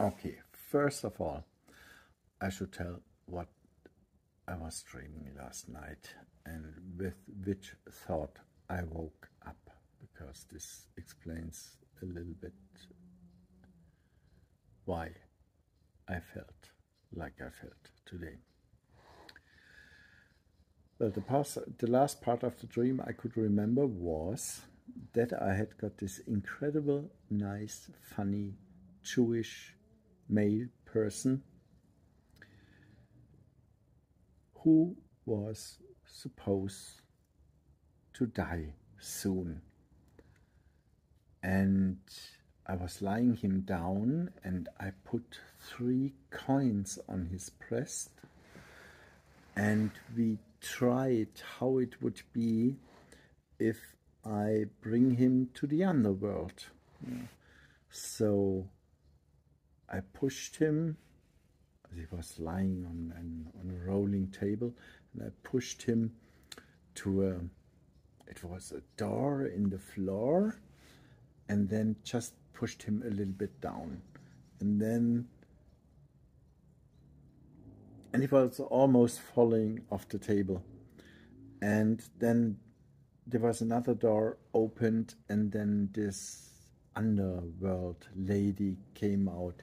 Okay, first of all, I should tell what I was dreaming last night and with which thought I woke up, because this explains a little bit why I felt like I felt today. Well, the last part of the dream I could remember was that I had got this incredible, nice, funny, Jewish male person who was supposed to die soon. And I was lying him down and I put 3 coins on his breast, and we tried how it would be if I bring him to the underworld. So I pushed him. He was lying on a rolling table, and I pushed him to it was a door in the floor, and then just pushed him a little bit down, and he was almost falling off the table, and then there was another door opened, and then this underworld lady came out.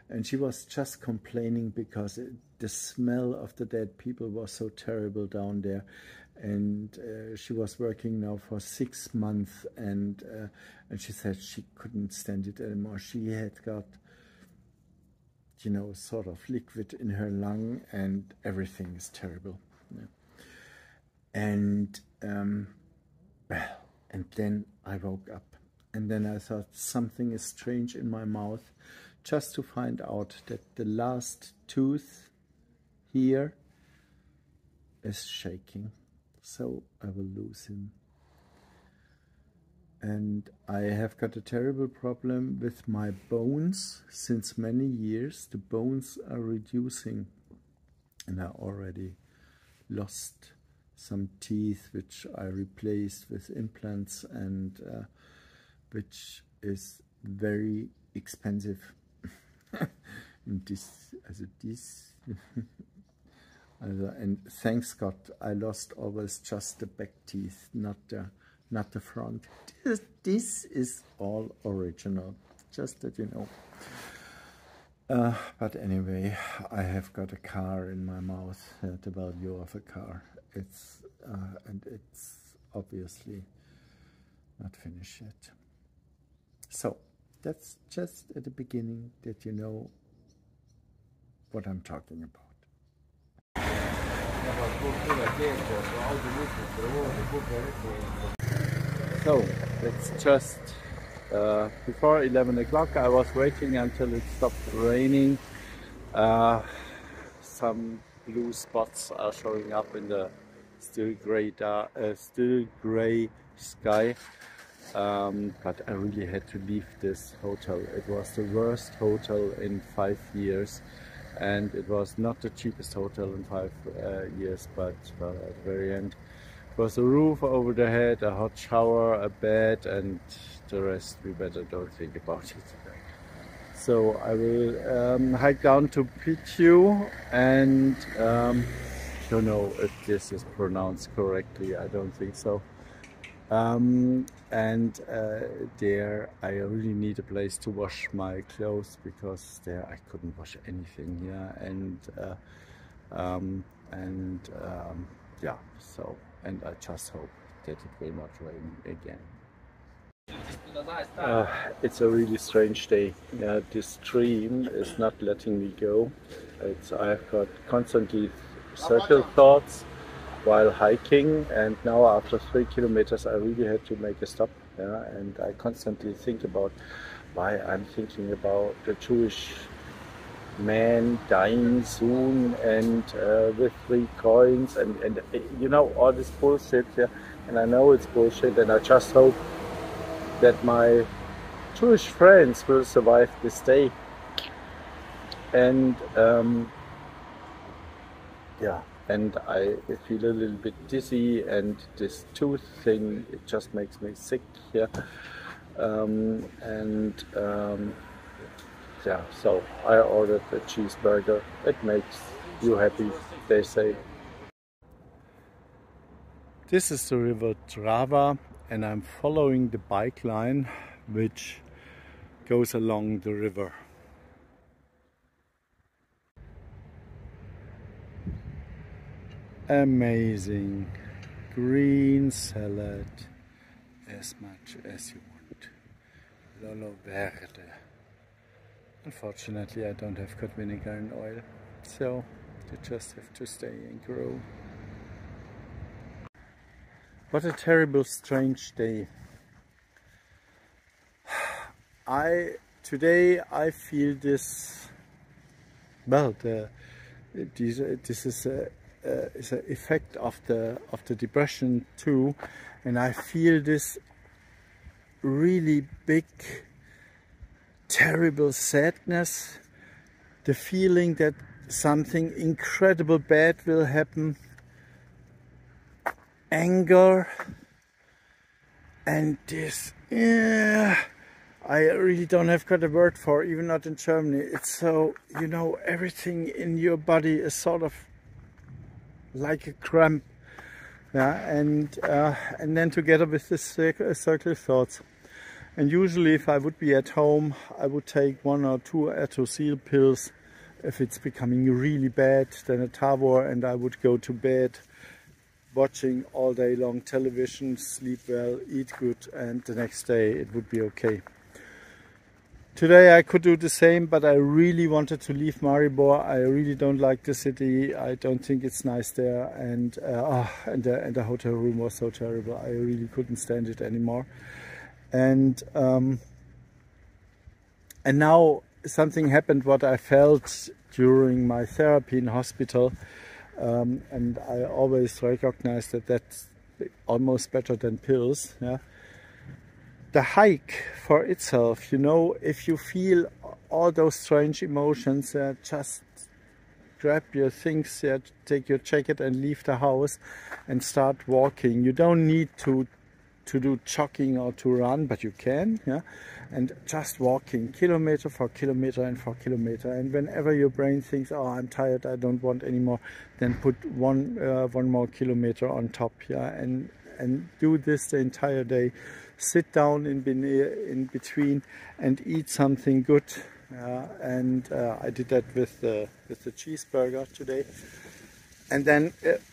And she was just complaining because the smell of the dead people was so terrible down there. And she was working now for 6 months, and she said she couldn't stand it anymore. She had got, you know, sort of liquid in her lung, and everything is terrible. Yeah. And then I woke up, and then I thought something is strange in my mouth, just to find out that the last tooth here is shaking, so I will lose him. And I have got a terrible problem with my bones since many years. The bones are reducing, and I already lost some teeth which I replaced with implants, and which is very expensive. And and thanks God, I lost always just the back teeth, not the front. This is all original, just that you know. But anyway, I have got a car in my mouth, the value of a car. It's and it's obviously not finished yet. So that's just at the beginning, that you know what I'm talking about. So it's just before 11 o'clock. I was waiting until it stopped raining. Some blue spots are showing up in the still gray sky. But I really had to leave this hotel. It was the worst hotel in 5 years, and it was not the cheapest hotel in 5 years, but well, at the very end it was a roof over the head, a hot shower, a bed, and the rest we better don't think about it. So I will hike down to Pichu, and don't know if this is pronounced correctly, I don't think so. There I really need a place to wash my clothes, because there I couldn't wash anything. Yeah, yeah. So, and I just hope that it will not rain again. It's a really strange day. Yeah, this stream is not letting me go. I've got constantly circle thoughts while hiking, and now after 3 kilometers I really had to make a stop. Yeah, and I constantly think about why I'm thinking about the Jewish man dying soon, and with 3 coins, and you know, all this bullshit. Yeah, and I know it's bullshit, and I just hope that my Jewish friends will survive this day. And yeah, and I feel a little bit dizzy, and this tooth thing, it just makes me sick here. yeah, so I ordered a cheeseburger. It makes you happy, they say. This is the river Drava, and I'm following the bike line which goes along the river. Amazing green salad, as much as you want. Lolo Verde. Unfortunately, I don't have cod vinegar and oil, so you just have to stay and grow. What a terrible, strange day. Today I feel this. Well, this is an effect of the depression too, and I feel this really big, terrible sadness. The feeling that something incredible bad will happen. Anger and this, I really don't have got a word for, even not in Germany. It's so, you know, everything in your body is sort of like a cramp, yeah, and then together with this circle thoughts. And usually if I would be at home, I would take 1 or 2 Atosil pills. If it's becoming really bad, then a Tavor, and I would go to bed watching all day long television, sleep well, eat good, and the next day it would be okay. Today I could do the same, but I really wanted to leave Maribor. I really don't like the city. I don't think it's nice there, and the hotel room was so terrible. I really couldn't stand it anymore. And now something happened what I felt during my therapy in hospital. And I always recognize that that's almost better than pills. Yeah? The hike for itself, you know, if you feel all those strange emotions, just grab your things, take your jacket and leave the house and start walking. You don't need to do jogging or to run, but you can, yeah, and just walking kilometer for kilometer and for kilometer. And whenever your brain thinks, oh, I'm tired, I don't want anymore, then put one more kilometer on top, yeah, and do this the entire day. Sit down in between and eat something good, and I did that with the cheeseburger today. And then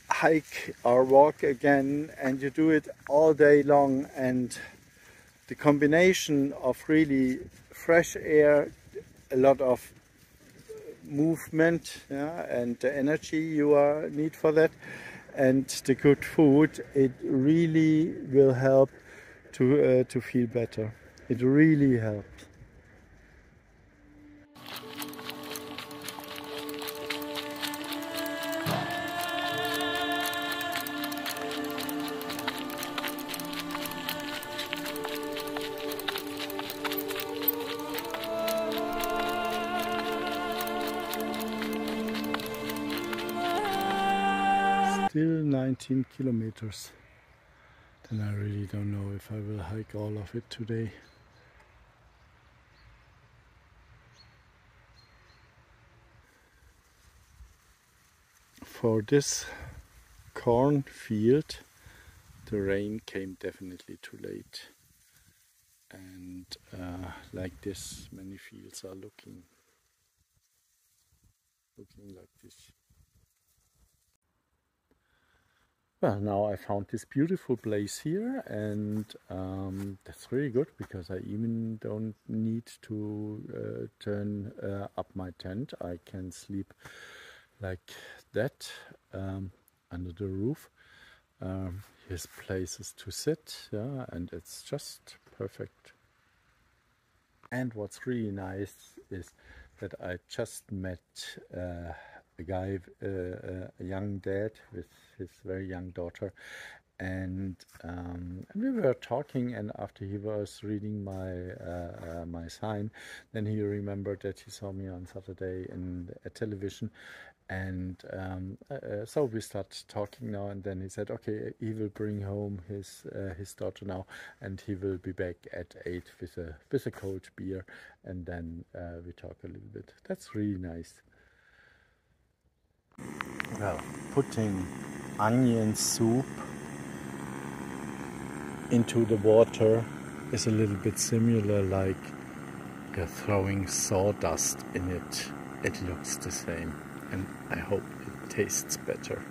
hike or walk again, and you do it all day long. And the combination of really fresh air, a lot of movement, yeah, and the energy you need for that, and the good food, it really will help to feel better. It really helps. Still 19 kilometers. Then I really don't know if I will hike all of it today. For this cornfield, the rain came definitely too late. And like this, many fields are looking like this. Well, now I found this beautiful place here, and that's really good because I even don't need to turn up my tent. I can sleep like that under the roof. Here's places to sit, yeah, and it's just perfect. And what's really nice is that I just met a guy, a young dad with his very young daughter, and we were talking, and after he was reading my sign, then he remembered that he saw me on Saturday in a television, and so we started talking now, and then he said, okay, he will bring home his daughter now, and he will be back at 8 with a cold beer, and then we talk a little bit. That's really nice. Well, putting onion soup into the water is a little bit similar like you're throwing sawdust in it. It looks the same, and I hope it tastes better.